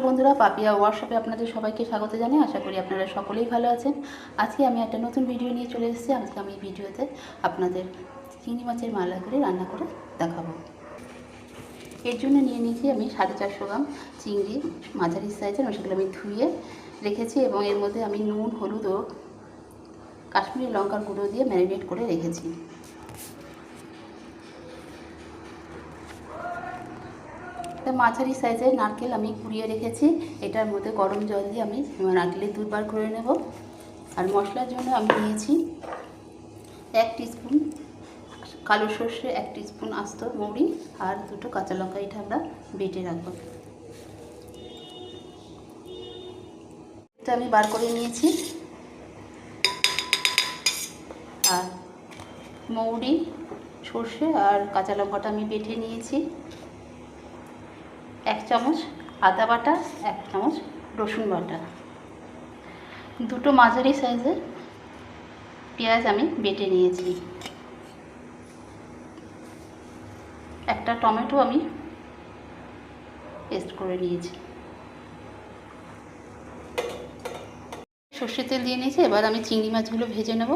বন্ধুরা, পাপিয়া ওয়ার্কশপে আপনাদের সবাইকে স্বাগত জানাই। আশা করি আপনারা সকলেই ভালো আছেন। আজকে আমি একটা নতুন ভিডিও নিয়ে চলে এসেছি। আজকে আমি এই ভিডিওতে আপনাদের চিংড়ি মাছের মালাইকারি রান্না করে দেখাবো। এর জন্য নিয়ে নিয়েছি আমি 450 গ্রাম চিংড়ি, মাঝারি সাইজের। সেগুলো আমি ধুয়ে রেখেছি এবং এর মধ্যে আমি নুন, হলুদ ও কাশ্মীরি লঙ্কার গুঁড়ো দিয়ে ম্যারিনেট করে রেখেছি। মাঝারি সাইজের নারকেল আমি কুড়িয়ে রেখেছি। এটার মধ্যে গরম জল দিয়ে আমি নারকেলের দুধ বার করে নেব। আর মশলার জন্য আমি নিয়েছি 1 টিস্পুন কালো সর্ষে, 1 টিস্পুন আস্ত মৌরি আর 2টো কাঁচা লঙ্কা। এটা আমরা বেটে রাখবো। এটা আমি বার করে নিয়েছি। আর মৌরি, সর্ষে আর কাঁচা লঙ্কাটা আমি বেটে নিয়েছি। 1 চামচ আদা বাটা, 1 চামচ রসুন বাটা, 2টো মাঝারি সাইজের পেঁয়াজ আমি বেটে নিয়েছি। একটা টমেটো আমি পেস্ট করে নিয়েছি। সর্ষের তেল দিয়ে নিয়েছি। এবার আমি চিংড়ি মাছগুলো ভেজে নেব।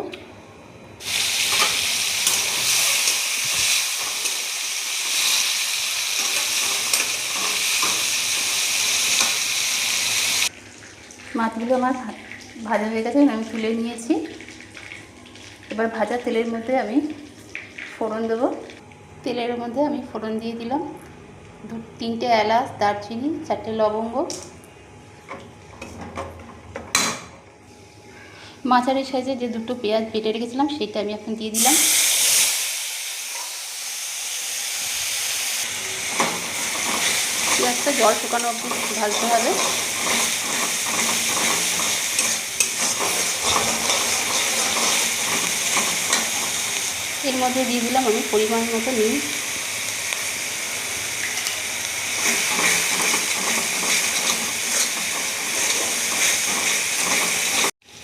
মাছগুলো আমার ভাজা হয়ে গেছে, আমি তুলে নিয়েছি। এবার ভাজা তেলের মধ্যে আমি ফোড়ন দেব। তেলের মধ্যে আমি ফোড়ন দিয়ে দিলাম 2-3টে এলাচ, দারচিনি, 4টে লবঙ্গ। মাঝারি সাইজে যে 2টো পেঁয়াজ বেটে রেখেছিলাম সেটা আমি এখন দিয়ে দিলাম। পেঁয়াজটা জল শুকানো অবধি ভাজতে হবে। এর মধ্যে দিয়ে দিলাম আমি পরিমাণ মতো নুন।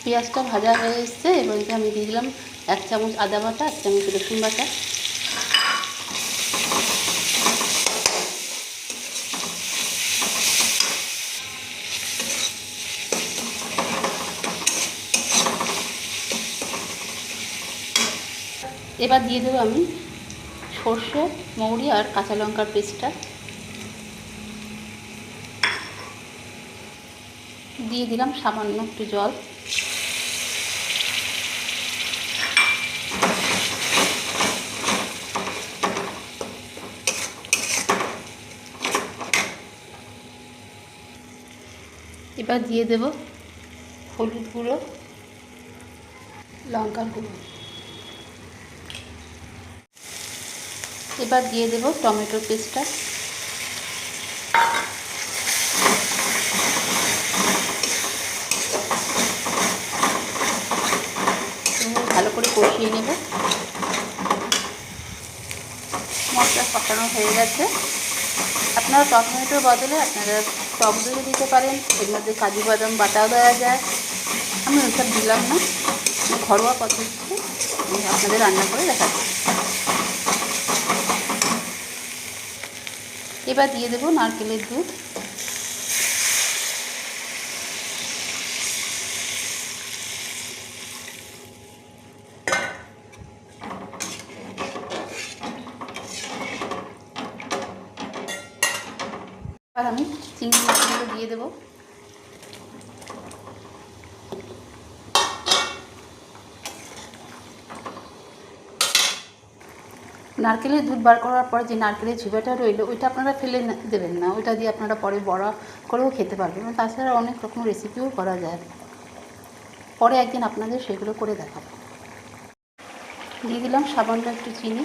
পেঁয়াজটা ভাজা হয়ে এসছে। এবার আমি দিয়ে দিলাম 1 চামচ আদা বাটা, 1 চামচ রসুন বাটা। এবার দিয়ে দেবো আমি সর্ষে, মৌরি আর কাঁচা লঙ্কার পেস্টটা। দিয়ে দিলাম সামান্য একটু জল। এবার দিয়ে দেব হলুদ গুঁড়ো, লঙ্কার গুঁড়ো। এবার দিয়ে দেব টমেটোর পেস্টটা। ভালো করে কষিয়ে নেব। মশলা কষানো হয়ে গেছে। আপনারা টমেটোর বদলে আপনারা টক দই দিতে পারেন। এর মধ্যে কাজু বাদাম বাটাও দেওয়া যায়। আমি ওইসব দিলাম না, ঘরোয়া পদ্ধতিতে আপনাদের রান্না করে দেখাচ্ছি। এবার দিয়ে দেবো নারকেলের দুধ। আর আমি চিংড়ি মাছগুলো দিয়ে দেবো। নারকেলের দুধ বার করার পর যে নারকেলের ঝিবাটা রইলো ওইটা আপনারা ফেলে দেবেন না। ওইটা দিয়ে আপনারা পরে বড়া করেও খেতে পারবেন। তাছাড়া অনেক রকম রেসিপিও করা যায়। পরে একদিন আপনাদের সেগুলো করে দেখাবো। দিয়ে দিলাম সামান্য একটু চিনি।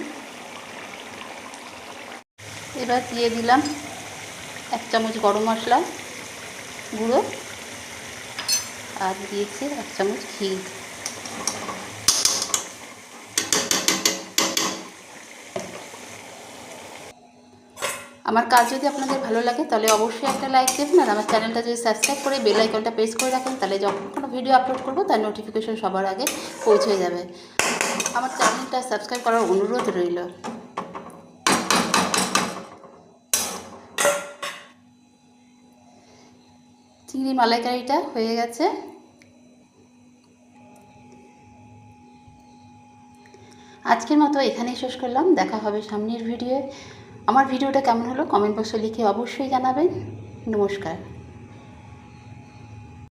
এবার দিয়ে দিলাম 1 চামচ গরম মশলা গুঁড়ো আর দিয়েছি 1 চামচ ঘি। আমার কাজ যদি আপনাদের ভালো লাগে তাহলে অবশ্যই একটা লাইক দেবেন। আর আমার চ্যানেলটা যদি সাবস্ক্রাইব করে বেল আইকনটা প্রেস করে রাখেন তাহলে যখন কোনো ভিডিও আপলোড করব তার নোটিফিকেশন সবার আগে পৌঁছে যাবে। আমার চ্যানেলটা সাবস্ক্রাইব করার অনুরোধ রইল। চিংড়ি মালাইকারিটা হয়ে গেছে। আজকের মতো এখানেই শেষ করলাম। দেখা হবে সামনের ভিডিওয়ে। আমার ভিডিওটা কেমন হলো কমেন্ট বক্সে লিখে অবশ্যই জানাবেন। নমস্কার।